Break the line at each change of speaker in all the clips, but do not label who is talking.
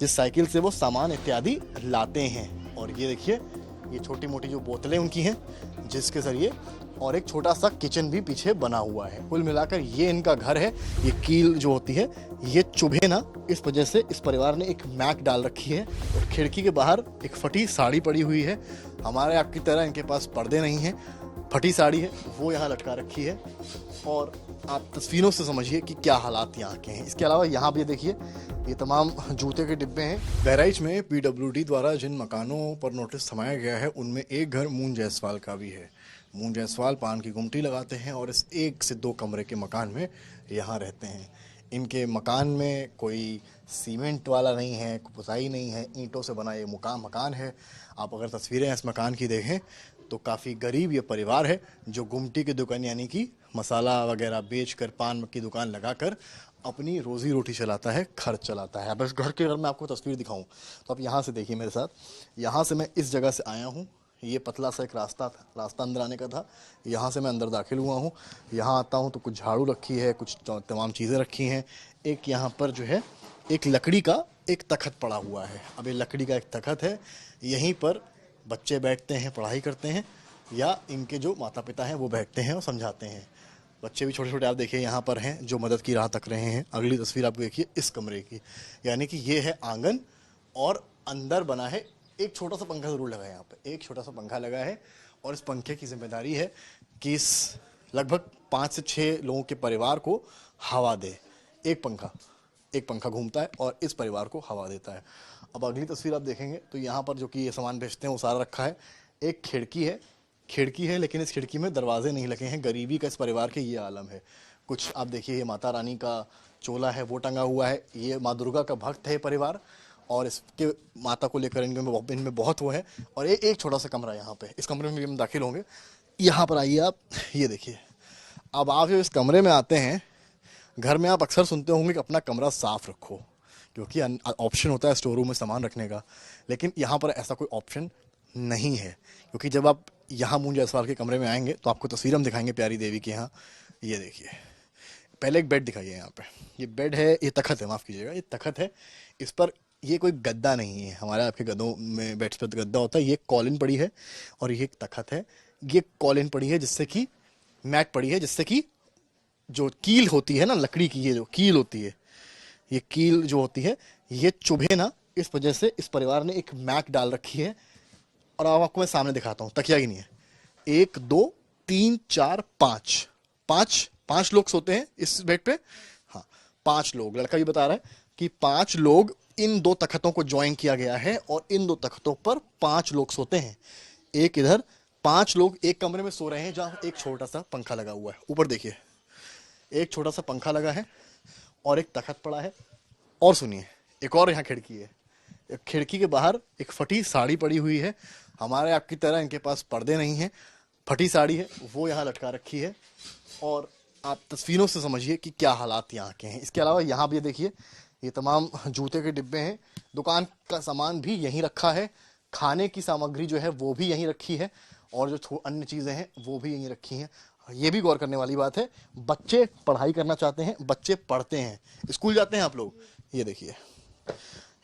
जिस साइकिल से वो सामान इत्यादि लाते हैं। और ये देखिए, ये छोटी मोटी जो बोतलें उनकी हैं, जिसके ज़रिए, और एक छोटा सा किचन भी पीछे बना हुआ है। कुल मिलाकर ये इनका घर है। ये कील जो होती है ये चुभे ना, इस वजह से इस परिवार ने एक मैट डाल रखी है। और खिड़की के बाहर एक फटी साड़ी पड़ी हुई है। हमारे आपकी तरह इनके पास पर्दे नहीं हैं, फटी साड़ी है वो यहाँ लटका रखी है। और आप तस्वीरों से समझिए कि क्या हालात यहाँ के हैं। इसके अलावा यहाँ भी देखिए, ये तमाम जूते के डिब्बे हैं। बहराइच में पीडब्ल्यूडी द्वारा जिन मकानों पर नोटिस थमाया गया है उनमें एक घर मून जायसवाल का भी है। मून जायसवाल पान की गुमटी लगाते हैं और इस 1 से 2 कमरे के मकान में यहाँ रहते हैं। इनके मकान में कोई सीमेंट वाला नहीं है, पुताई नहीं है, ईंटों से बना ये मकान है। आप अगर तस्वीरें इस मकान की देखें तो काफ़ी गरीब ये परिवार है, जो गुमटी की दुकान यानी कि मसाला वगैरह बेचकर, पान की दुकान लगाकर अपनी रोज़ी रोटी चलाता है, खर्च चलाता है। अब इस घर के अगर मैं आपको तस्वीर दिखाऊं तो आप यहाँ से देखिए मेरे साथ। यहाँ से मैं इस जगह से आया हूँ, ये पतला सा एक रास्ता अंदर आने का था। यहाँ से मैं अंदर दाखिल हुआ हूँ। यहाँ आता हूँ तो कुछ झाड़ू रखी है, कुछ तमाम चीज़ें रखी हैं। एक यहाँ पर जो है एक लकड़ी का एक तखत पड़ा हुआ है। अब ये लकड़ी का एक तखत है, यहीं पर बच्चे बैठते हैं, पढ़ाई करते हैं, या इनके जो माता पिता हैं वो बैठते हैं और समझाते हैं। बच्चे भी छोटे छोटे आप देखिए यहाँ पर हैं, जो मदद की राह तक रहे हैं। अगली तस्वीर आपको देखिए इस कमरे की, यानी कि ये है आंगन, और अंदर बना है एक छोटा सा पंखा ज़रूर लगा है। यहाँ पे एक छोटा सा पंखा लगा है, और इस पंखे की जिम्मेदारी है कि इस लगभग 5 से 6 लोगों के परिवार को हवा दे। एक पंखा घूमता है और इस परिवार को हवा देता है। अब अगली तस्वीर आप देखेंगे तो यहाँ पर जो कि ये सामान बेचते हैं वो सारा रखा है। एक खिड़की है लेकिन इस खिड़की में दरवाजे नहीं लगे हैं। गरीबी का इस परिवार के ये आलम है। कुछ आप देखिए, ये माता रानी का चोला है वो टंगा हुआ है। ये माँ दुर्गा का भक्त है परिवार, और इसके माता को लेकर इनमें बहुत वो है। और एक छोटा सा कमरा यहाँ पे, इस कमरे में भी हम दाखिल होंगे। यहाँ पर आइए आप, ये देखिए। अब आप जब इस कमरे में आते हैं, घर में आप अक्सर सुनते होंगे कि अपना कमरा साफ रखो, क्योंकि ऑप्शन होता है स्टोर रूम में सामान रखने का। लेकिन यहाँ पर ऐसा कोई ऑप्शन नहीं है, क्योंकि जब आप यहाँ मून जायसवाल के कमरे में आएंगे तो आपको तस्वीर हम दिखाएंगे प्यारी देवी के यहाँ। ये देखिए, पहले एक बेड दिखाइए। यहाँ पे ये बेड है, ये तखत है, माफ़ कीजिएगा, ये तखत है। इस पर ये कोई गद्दा नहीं है। हमारे आपके गद्दों में बेड्स पर गद्दा होता है, ये कॉलिन पड़ी है, और ये एक तखत है। ये कॉलिन पड़ी है, जिससे कि मैट पड़ी है, जिससे कि जो कील होती है ना लकड़ी की, ये जो कील होती है, ये कील जो होती है ये चुभे ना, इस वजह से इस परिवार ने एक मैट डाल रखी है। और अब आपको मैं सामने दिखाता हूँ, तकिया ही नहीं है। 1 2 3 4 5 5 लोग सोते हैं इस बेड पे। हाँ, 5 लोग। लड़का भी बता रहा है कि 5 लोग, इन 2 तख्तों को ज्वाइन किया गया है और इन 2 तख्तों पर 5 लोग सोते हैं। एक इधर, 5 लोग एक कमरे में सो रहे हैं, जहाँ एक छोटा सा पंखा लगा हुआ है। ऊपर देखिए, एक छोटा सा पंखा लगा है और एक तखत पड़ा है। और सुनिए, एक और यहाँ खिड़की है। एक खिड़की के बाहर एक फटी साड़ी पड़ी हुई है। हमारे आपकी तरह इनके पास पर्दे नहीं हैं, फटी साड़ी है वो यहाँ लटका रखी है। और आप तस्वीरों से समझिए कि क्या हालात यहाँ के हैं। इसके अलावा यहाँ भी देखिए, ये तमाम जूते के डिब्बे हैं। दुकान का सामान भी यहीं रखा है। खाने की सामग्री जो है वो भी यहीं रखी है, और जो अन्य चीज़ें हैं वो भी यहीं रखी हैं। ये भी गौर करने वाली बात है, बच्चे पढ़ाई करना चाहते हैं, बच्चे पढ़ते हैं, स्कूल जाते हैं आप लोग। ये देखिए,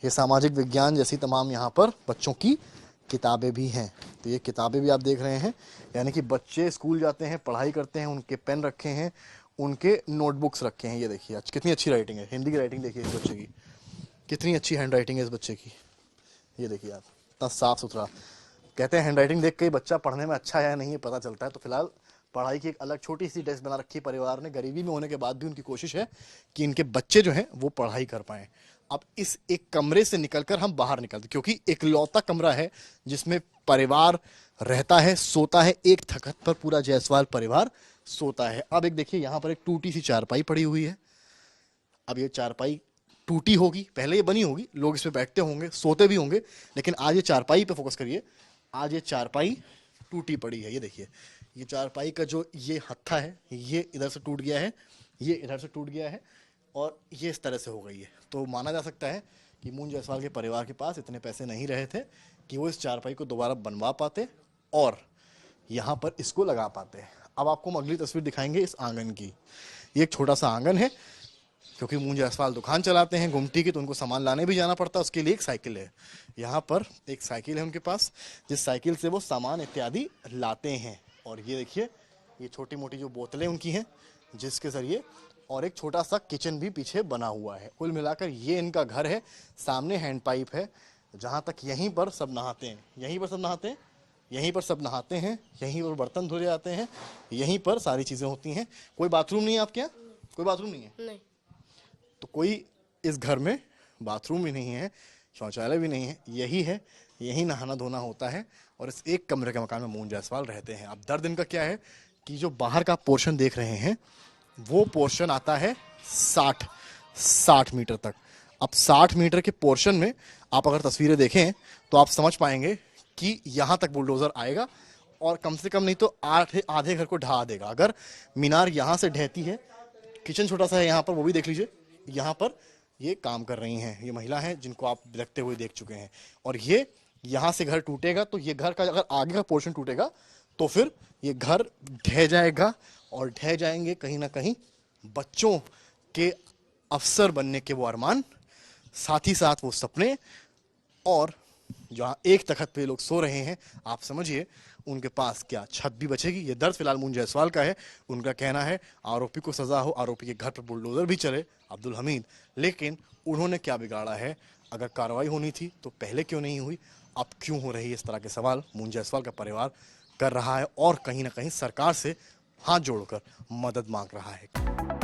ये सामाजिक विज्ञान जैसी तमाम यहाँ पर बच्चों की किताबें भी हैं। तो ये किताबें भी आप देख रहे हैं, यानी कि बच्चे स्कूल जाते हैं, पढ़ाई करते हैं, उनके पेन रखे हैं, उनके नोटबुक्स रखे हैं। ये देखिए आज कितनी अच्छी राइटिंग है, हिंदी की राइटिंग देखिए इस बच्चे की, कितनी अच्छी हैंड राइटिंग है इस बच्चे की। ये देखिए आप, इतना साफ सुथरा। कहते हैं हैंड राइटिंग देख के ही बच्चा पढ़ने में अच्छा है या नहीं है पता चलता है। तो फिलहाल पढ़ाई की एक अलग छोटी सी डेस्क बना रखी है परिवार ने। गरीबी में होने के बाद भी उनकी कोशिश है कि इनके बच्चे जो हैं वो पढ़ाई कर पाएं। अब इस एक कमरे से निकलकर हम बाहर निकलते, क्योंकि इकलौता कमरा है जिसमें परिवार रहता है, सोता है। एक तखत पर पूरा जायसवाल परिवार सोता है। अब एक देखिए, यहाँ पर एक टूटी सी चारपाई पड़ी हुई है। अब ये चारपाई टूटी होगी, पहले ये बनी होगी, लोग इसमें बैठते होंगे, सोते भी होंगे, लेकिन आज ये चारपाई पे फोकस करिए। आज ये चारपाई टूटी पड़ी है। ये देखिए, ये चारपाई का जो ये हत्था है ये इधर से टूट गया है, ये इधर से टूट गया है, और ये इस तरह से हो गई है। तो माना जा सकता है कि मून जायसवाल के परिवार के पास इतने पैसे नहीं रहे थे कि वो इस चारपाई को दोबारा बनवा पाते और यहाँ पर इसको लगा पाते। अब आपको हम अगली तस्वीर दिखाएंगे इस आंगन की। ये एक छोटा सा आंगन है, क्योंकि मून जायसवाल दुकान चलाते हैं गुमटी की, तो उनको सामान लाने भी जाना पड़ता है। उसके लिए एक साइकिल है, यहाँ पर एक साइकिल है उनके पास, जिस साइकिल से वो सामान इत्यादि लाते हैं। और ये देखिए, ये छोटी मोटी जो बोतलें उनकी हैं, जिसके ज़रिए, और एक छोटा सा किचन भी पीछे बना हुआ है। कुल मिलाकर ये इनका घर है। सामने हैंड पाइप है, जहाँ तक यहीं पर सब नहाते हैं, यहीं पर सब नहाते हैं, यहीं पर सब नहाते हैं, यहीं पर बर्तन धुले जाते हैं, यहीं पर सारी चीज़ें होती हैं। कोई बाथरूम नहीं है आपके यहाँ? कोई बाथरूम नहीं है?
नहीं।
तो कोई इस घर में बाथरूम भी नहीं है, शौचालय भी नहीं है, यही है, यही नहाना धोना होता है। और इस एक कमरे के मकान में मून जायसवाल रहते हैं। अब दर्द इनका क्या है कि जो बाहर का पोर्शन देख रहे हैं, वो पोर्शन आता है 60 मीटर तक। अब 60 मीटर के पोर्शन में आप अगर तस्वीरें देखें तो आप समझ पाएंगे कि यहाँ तक बुलडोज़र आएगा और कम से कम नहीं तो आधे घर को ढहा देगा। अगर मीनार यहाँ से ढहती है, किचन छोटा सा है यहाँ पर, वो भी देख लीजिए। यहाँ पर ये काम कर रही हैं, ये महिला हैं जिनको आप लगते हुए देख चुके हैं। और ये यहाँ से घर टूटेगा तो ये घर का अगर आगे का पोर्शन टूटेगा तो फिर ये घर ढह जाएगा, और ढह जाएंगे कहीं ना कहीं बच्चों के अफसर बनने के वो अरमान, साथ ही साथ वो सपने। और जहाँ एक तख्त पे लोग सो रहे हैं, आप समझिए उनके पास क्या छत भी बचेगी। ये दर्द फिलहाल मून जायसवाल का है। उनका कहना है आरोपी को सजा हो, आरोपी के घर पर बुलडोजर भी चले, अब्दुल हमीद, लेकिन उन्होंने क्या बिगाड़ा है? अगर कार्रवाई होनी थी तो पहले क्यों नहीं हुई, अब क्यों हो रही है? इस तरह के सवाल मून जायसवाल का परिवार कर रहा है और कहीं ना कहीं सरकार से हाथ जोड़कर मदद मांग रहा है।